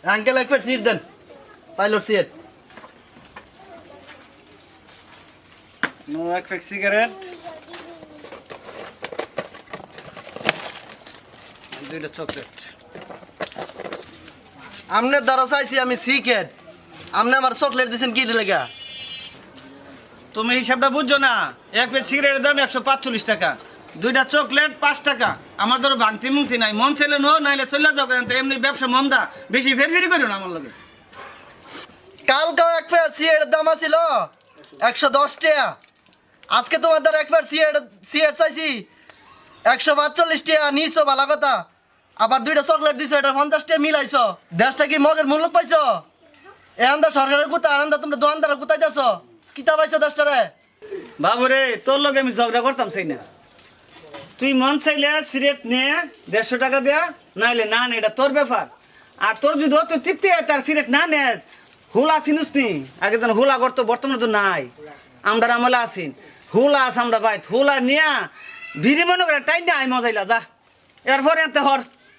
Uncle একবার seat দেন, pilot seat. No এক pack cigarette, 2টা চকলেট। আমনের দ্বারা চাইছি আমি সিগারেট, আপনি আমার চকলেট দিয়েছেন কি লেগা? তুমি হিসাবটা বুঝছো না? এক প্যাক সিগারেটের দাম 145 টাকা, 2টা চকলেট 5 টাকা। আমার ধরো ভাঙতি মুংতি নাই, মন ছেলে নো নাইলে চলে যাও, কেন এমনি ব্যবসা মন্দা, বেশি ফেরফেরি করো না আমার লগে। কালকেও এক প্যাক সিগারেটের দাম ছিল 110 টাকা, আজকে তোমার দ্বারা এক প্যাক সিগারেট চাইছি 145 টাকা নিছো, ভালো কথা। আবার 2টা চকলেট দিছো, এটা 50 টাকা মিলাইছো। দেশটা কি মগের মূল্য পাইছো? এখানটা সরকারের কোথায় আনন্দা, তোমরা দোকানদারের কোথায় যাচ্ছ? কিতা পাইছো দেশটারে? বাবুরে তোর লগে আমি ঝগড়া করতাম চাই না। তুই মন চাইলে সিগারেট নিয়ে 150 টাকা দেয়া, নাইলে না নে, এটা তোর ব্যাপার। আর তোর যদি অত তৃপ্তি হয় তার সিগারেট না নে, হুলা চিনুস নি? আগে যেন হুলা করতো, বর্তমানে তো নাই। আমরা আমলে আসিন হুলা আস, আমরা বাইত হুলা নিয়া ভিড়ি মনে করে টাইম না আই মজাইলা যা, এরপরে এতে হর।